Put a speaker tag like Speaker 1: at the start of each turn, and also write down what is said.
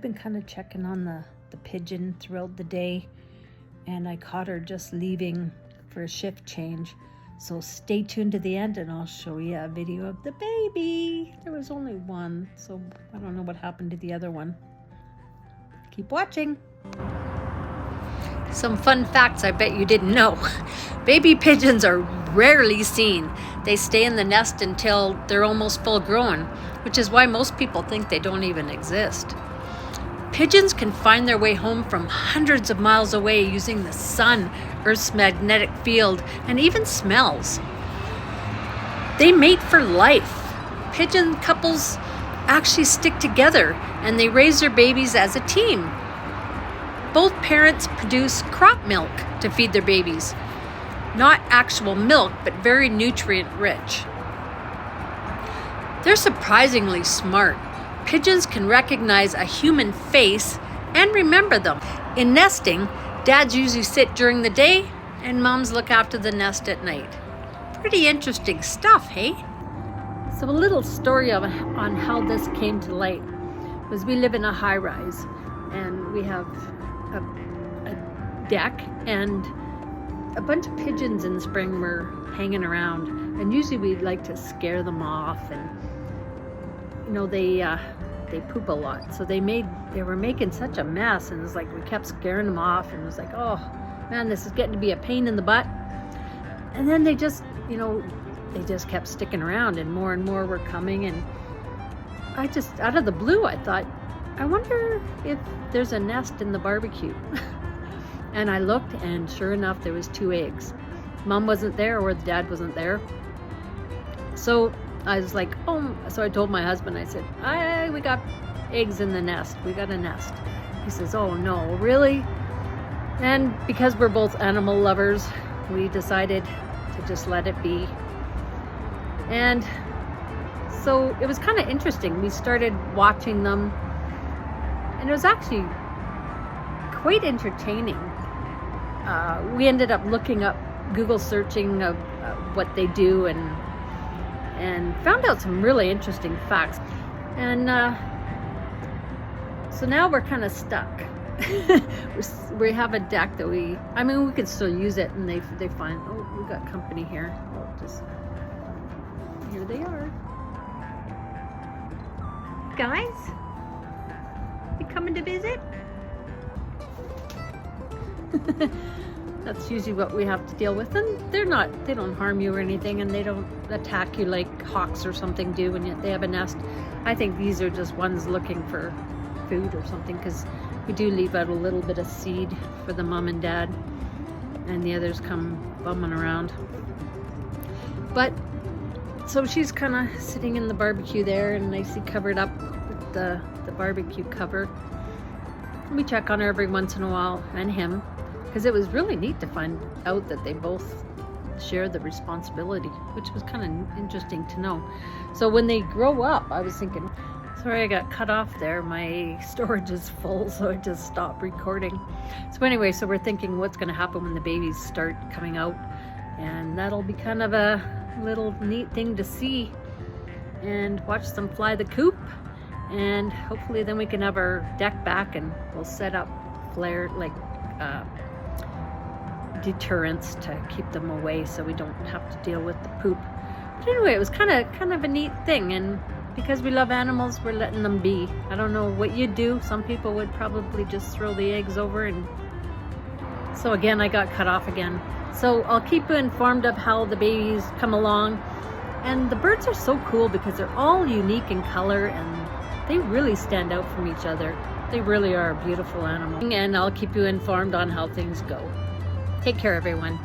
Speaker 1: been kind of checking on the pigeon throughout the day, and I caught her just leaving for a shift change. So stay tuned to the end and I'll show you a video of the baby. There was only one, so I don't know what happened to the other one. Keep watching. Some fun facts I bet you didn't know. Baby pigeons are rarely seen. They stay in the nest until they're almost full grown, which is why most people think they don't even exist. Pigeons can find their way home from hundreds of miles away using the sun, Earth's magnetic field, and even smells. They mate for life. Pigeon couples actually stick together and they raise their babies as a team. Both parents produce crop milk to feed their babies. Not actual milk, but very nutrient rich. They're surprisingly smart. Pigeons can recognize a human face and remember them. In nesting, dads usually sit during the day and moms look after the nest at night. Pretty interesting stuff, hey? So a little story on how this came to light was we live in a high-rise and we have a deck, and a bunch of pigeons in the spring were hanging around, and usually we'd like to scare them off, and you know, they poop a lot, so they were making such a mess, and it was like we kept scaring them off, and it was like, oh man, this is getting to be a pain in the butt. And then they just, you know, they just kept sticking around, and more were coming, and I just, out of the blue, I thought, I wonder if there's a nest in the barbecue. And I looked, and sure enough, there was 2 eggs. Mom wasn't there, or the dad wasn't there. So I was like, oh, so I told my husband, I said, we got eggs in the nest. We got a nest. He says, oh no, really? And because we're both animal lovers, we decided to just let it be. And so it was kind of interesting. We started watching them, and it was actually quite entertaining. We ended up looking up, Google searching of what they do, and found out some really interesting facts. And so now we're kind of stuck. We have a deck that we could still use it, and they find, oh, we got company here. Here they are. Guys, you coming to visit? That's usually what we have to deal with, and they don't harm you or anything, and they don't attack you like hawks or something do when they have a nest. I think these are just ones looking for food or something, because we do leave out a little bit of seed for the mom and dad, and the others come bumming around. But so she's kind of sitting in the barbecue there, and nicely covered up with the barbecue cover. We check on her every once in a while, and him, because it was really neat to find out that they both share the responsibility, which was kind of interesting to know. So when they grow up, I was thinking, sorry I got cut off there, my storage is full, so I just stopped recording. So anyway, so we're thinking what's going to happen when the babies start coming out, and that'll be kind of a little neat thing to see and watch them fly the coop. And hopefully then we can have our deck back, and we'll set up flare deterrents to keep them away, so we don't have to deal with the poop. But anyway, it was kind of a neat thing, and because we love animals, we're letting them be. I don't know what you'd do. Some people would probably just throw the eggs over, and so again, I got cut off again. So I'll keep you informed of how the babies come along. And the birds are so cool because they're all unique in color, and they really stand out from each other. They really are a beautiful animal. And I'll keep you informed on how things go. Take care, everyone.